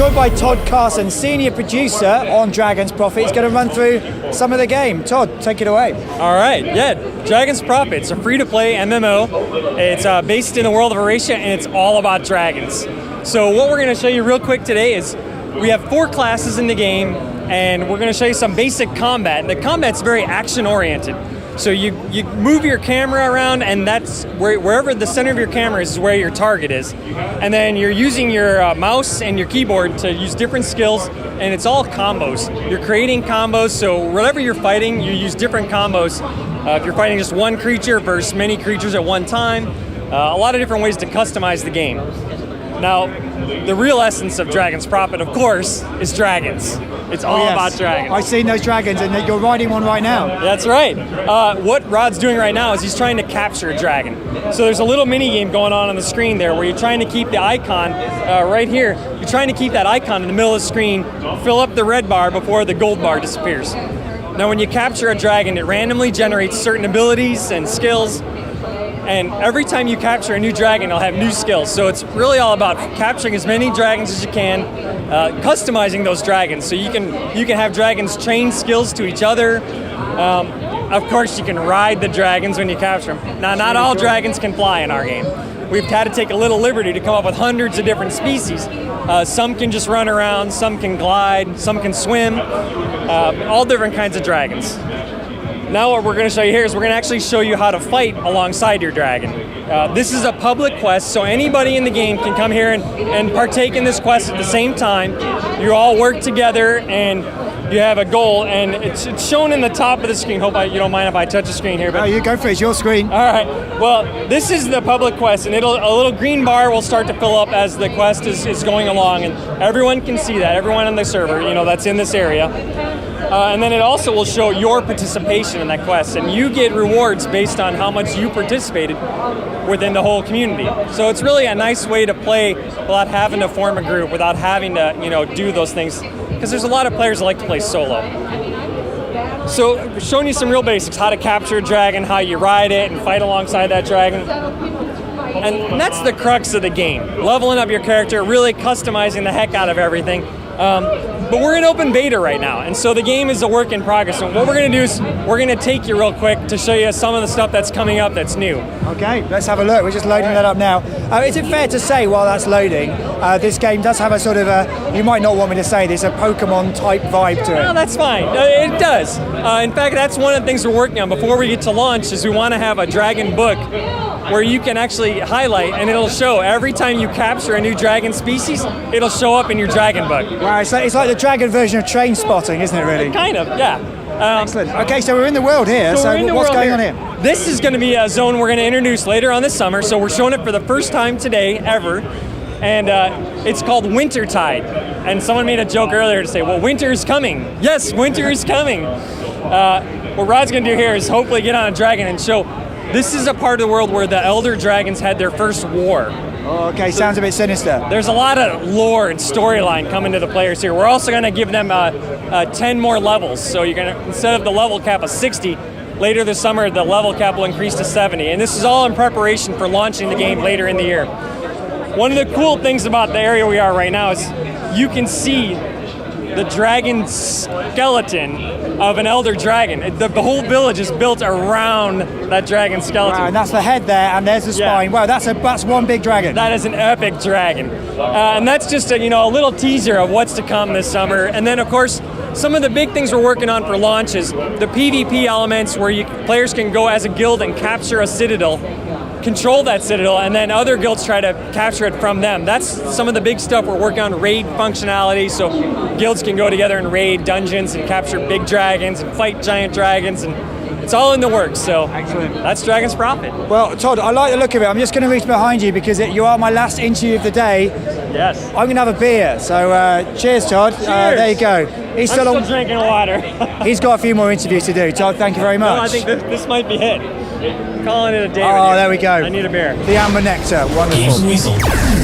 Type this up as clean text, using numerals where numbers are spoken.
joined by Todd Carson, Senior Producer on Dragon's Profit. He's going to run through some of the game. Todd, take it away. All right, yeah, Dragon's Profit. It's a free-to-play MMO. It's based in the world of Eurasia, and it's all about dragons. So what we're going to show you real quick today is we have 4 classes in the game, and we're going to show you some basic combat. And the combat's very action-oriented. So you move your camera around, and that's wherever the center of your camera is where your target is. And then you're using your mouse and your keyboard to use different skills, and it's all combos. You're creating combos, so whatever you're fighting, you use different combos. If you're fighting just one creature versus many creatures at one time, a lot of different ways to customize the game. Now, the real essence of Dragon's Profit, of course, is dragons. It's all about dragons. I've seen those dragons, and you're riding one right now. That's right. What Rod's doing right now is he's trying to capture a dragon. So there's a little mini game going on the screen there where you're trying to keep the icon right here. You're trying to keep that icon in the middle of the screen, fill up the red bar before the gold bar disappears. Now, when you capture a dragon, it randomly generates certain abilities and skills. And every time you capture a new dragon, it'll have new skills. So it's really all about capturing as many dragons as you can, customizing those dragons. So you can have dragons train skills to each other. Of course, you can ride the dragons when you capture them. Now, not all dragons can fly in our game. We've had to take a little liberty to come up with hundreds of different species. Some can just run around, some can glide, some can swim, all different kinds of dragons. Now what we're going to show you here is we're going to actually show you how to fight alongside your dragon. This is a public quest, so anybody in the game can come here and partake in this quest at the same time. You all work together and you have a goal, and it's shown in the top of the screen. Hope you don't mind if I touch the screen here. But you go for it, it's your screen. All right, well, this is the public quest, and a little green bar will start to fill up as the quest is going along, and everyone can see that, everyone on the server, that's in this area. And then it also will show your participation in that quest, and you get rewards based on how much you participated within the whole community. So it's really a nice way to play without having to form a group, without having to do those things, because there's a lot of players that like to play solo. So showing you some real basics, how to capture a dragon, how you ride it and fight alongside that dragon. And that's the crux of the game. Leveling up your character, really customizing the heck out of everything. But we're in open beta right now, and so the game is a work in progress. So what we're going to do is we're going to take you real quick to show you some of the stuff that's coming up that's new. Okay, let's have a look. We're just loading that up now. Is it fair to say, while that's loading, this game does have a sort of a, you might not want me to say this, a Pokemon-type vibe to it? No, that's fine. It does. In fact, that's one of the things we're working on before we get to launch, is we want to have a dragon book where you can actually highlight, and it'll show every time you capture a new dragon species, it'll show up in your dragon book. Wow, it's like the dragon version of Train Spotting, isn't it, really? Kind of, yeah. Excellent. Okay, so we're in the world here. So what's going on here? This is going to be a zone we're going to introduce later on this summer. So we're showing it for the first time today, ever. And it's called Wintertide. And someone made a joke earlier to say, well, winter is coming. Yes, winter is coming. What Rod's going to do here is hopefully get on a dragon and show this is a part of the world where the Elder Dragons had their first war. Oh, okay, sounds a bit sinister. There's a lot of lore and storyline coming to the players here. We're also going to give them 10 more levels. So you're going to, instead of the level cap of 60, later this summer the level cap will increase to 70. And this is all in preparation for launching the game later in the year. One of the cool things about the area we are right now is you can see the dragon skeleton of an elder dragon. The whole village is built around that dragon skeleton. Wow, and that's the head there, and there's the spine. Yeah. Wow, that's one big dragon. That is an epic dragon. And that's just a little teaser of what's to come this summer. And then, of course, some of the big things we're working on for launch is the PvP elements where players can go as a guild and capture a citadel, control that citadel, and then other guilds try to capture it from them. That's some of the big stuff we're working on, raid functionality, so guilds can go together and raid dungeons and capture big dragons and fight giant dragons, and it's all in the works, so excellent. That's Dragon's Profit. Well, Todd, I like the look of it. I'm just going to reach behind you because you are my last interview of the day. Yes. I'm going to have a beer, so cheers, Todd. Cheers. There you go. I'm still drinking water. He's got a few more interviews to do. Todd, thank you very much. No, I think this might be it. I'm calling it a day. Oh, there we go. I need a beer. The Amber Nectar, wonderful. Gamesweasel.